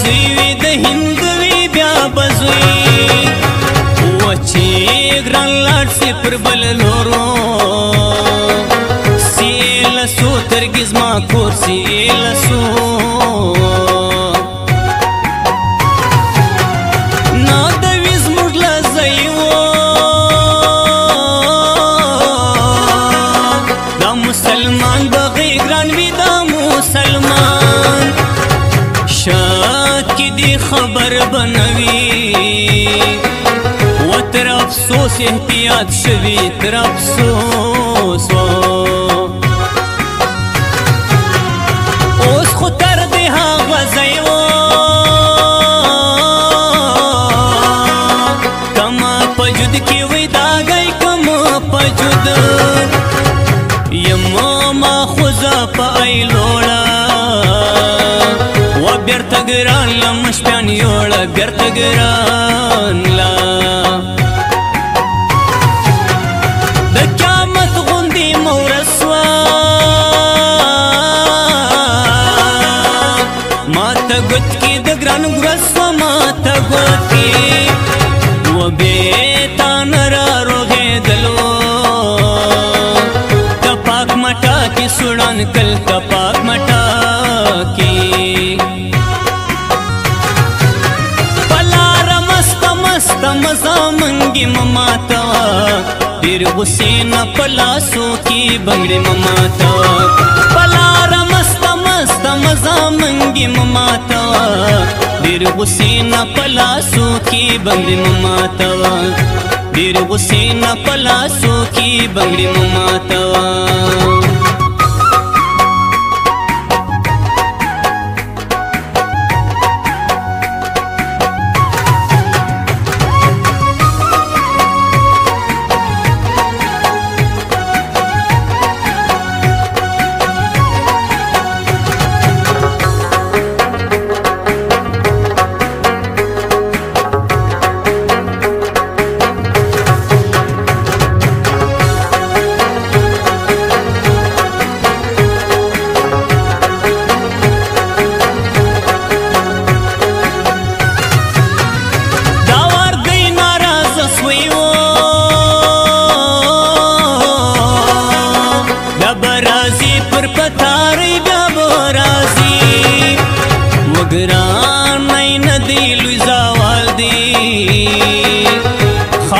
زوی وی د هند وی بیا بزوی و چې ګران لاړ سي پر بل لورو سیلسو ترګز ما کور سیلسو خبر بنوي و تر افسوس احتیاط شوي تر افسوس اوس خو تر دې هغه ځای و کما په جد کې وي داګی کما په جد یم ما خوځه په ایلوړه بیرته ګران لا مشپیان یوړه بیرته ګران لا د قیامت غوندې مورسوه ماته ګوت کې د ګران ګرسوه ماته ګوت کې و بیتان را روغېدلو د پاک مټا کې سوړان کل د پاک مټا کې مزا منگی مماتا دیر غسین پلاسو کی بنگڑی مماتا پلارا مست مست مزا منگی مماتا دیر غسین پلاسو کی بنگڑی مماتا دیر غسین پلاسو کی بنگڑی مماتا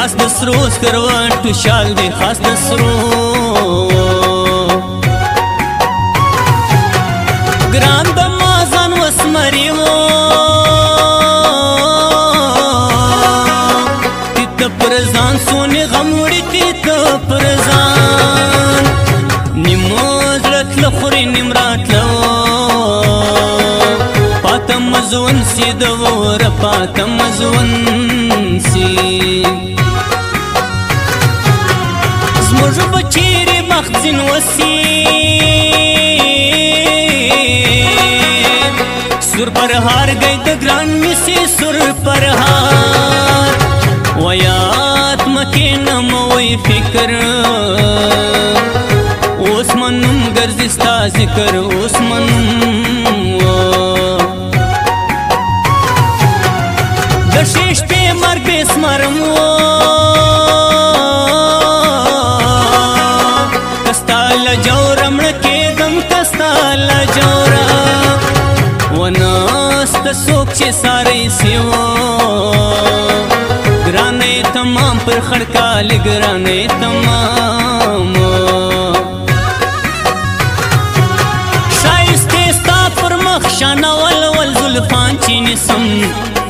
خاص د سرو سکروان ټوشال دی خاص د سرو ګران د مازان وسمري وو تیت پرزان سونی غموړي تیت پرزان نیموز رتل خوري نیمرات لو پاتم مزون سی دور پاتم مزون سی زموږ بچیرې مخزن وسی سور پرهار گئی د ګران مسی سور پرهار ویات مکې نموي فکر اوس منم ګرځي ستا ذکر اوس منم د شیش په مرګ اسمرم سوک چې ساري سیو ګرانې تمام پر خړکال ګرانې تمام شایسته ستا پر مخ شانول ول زلفان چې نسم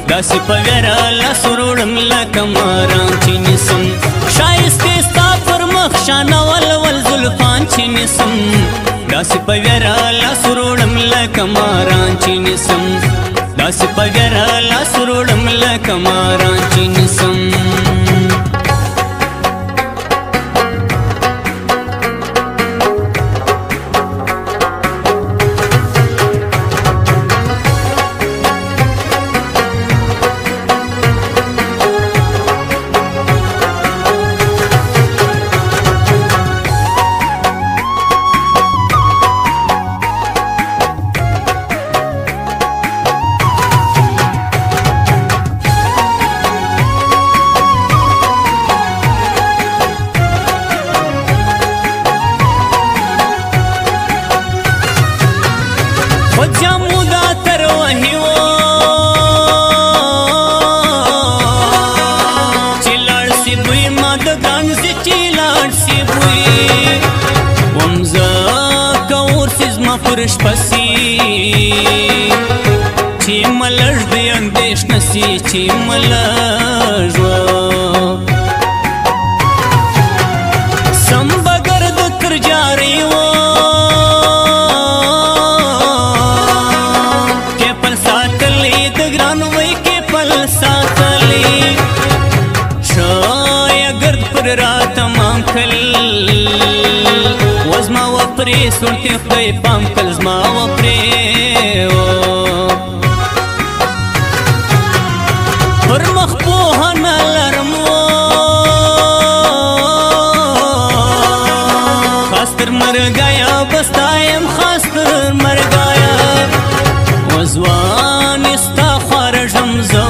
داسې په ویرا لاس وروړم لکه ماران چې نسم شایسته ستا پر مخ شانول ول زلفان چې نسم داسې په ویرا لاس وروړم لکه ماران چې نسم داسې په ویرا لاس وروړم لکه ماران چې نسم جامودا تر وحی و چې لاړ سی بوی ما د ګران زی چې لاړ سی بوی ومزه کور سیز ما پرش پسی چې ملړ دی اندیش نسی چې ملړ سم بغیر د تر جاری و کې پل ساتلې د ګران وای کې پل ساتلې شای ګرد پر را تمام کل وزما و پرې سورتي خدای پام کل زما و پرې پر مخ پوهنه لرم خاص تر مرګایا بستایم خاص تر مرګایا وزوان استا خوار ژمزو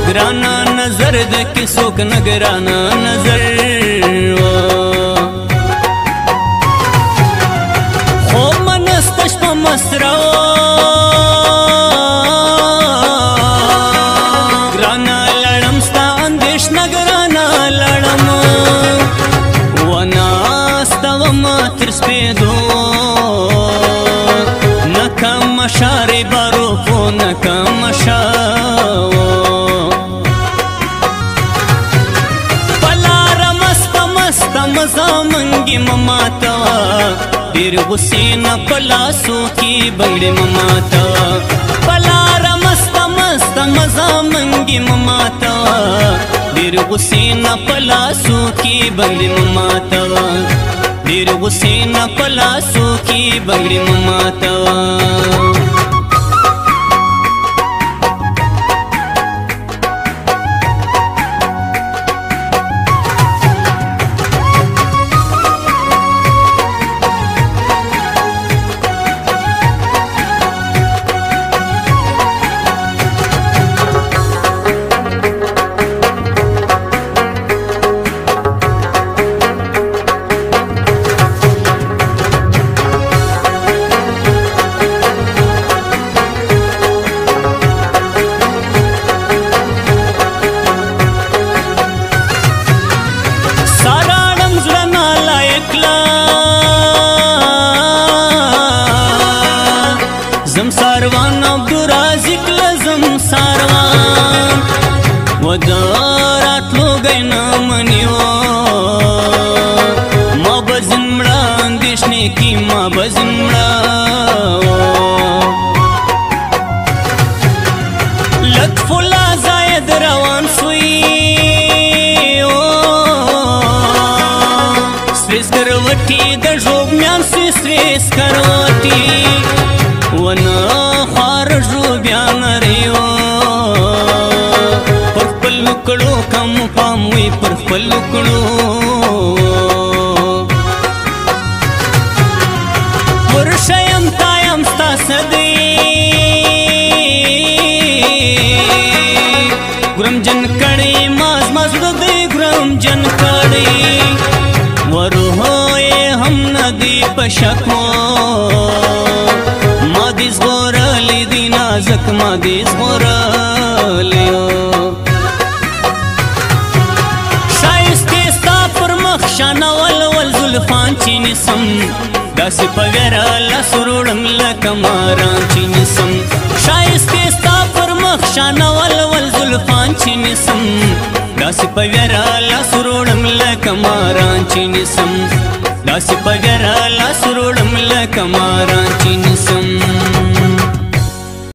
ګرانا نظر د کیسوک نه ګرانا نظر خو منستش په مسرو شاری بارو خو نکم شاو پلار مست مست مزامنگی مماتوا دیر غسین پلاسو کی بگڑی مماتوا پلار مست مست مزامنگی مماتوا دیر غسین پلاسو کی بگڑی مماتوا دیر غسین پلاسو کی بگڑی مماتوا زم ساروان عبدالرازق لزم ساروان ودارات لوگئی نامنیو ما بزن مڑا اندیشنے کی ما بزن مڑا لطف اللہ زائد روان سوئی سریس کروٹی در جوب میان سوی سریس کروٹی ونا خوار جو بیان ریو پر خپل لکړو کم پام وی پر خپل لکړو پر شیم تایم ستا سدی ګرم جن کړي ماز ماز دې ګرم جن کړي وروه هم ندی پشکو مادیز غورلی دی نازک مادیز غورلی شایستی ستا پر مخ شانول ول زلفان چینی سم داسی پویرا لسروڑم لکماران چینی سم شایستی ستا پر مخ شانول ول زلفان چینی سم داسی پویرا لسروڑم لکماران چینی سم داسی پویرا لسروڑم لکماران چینی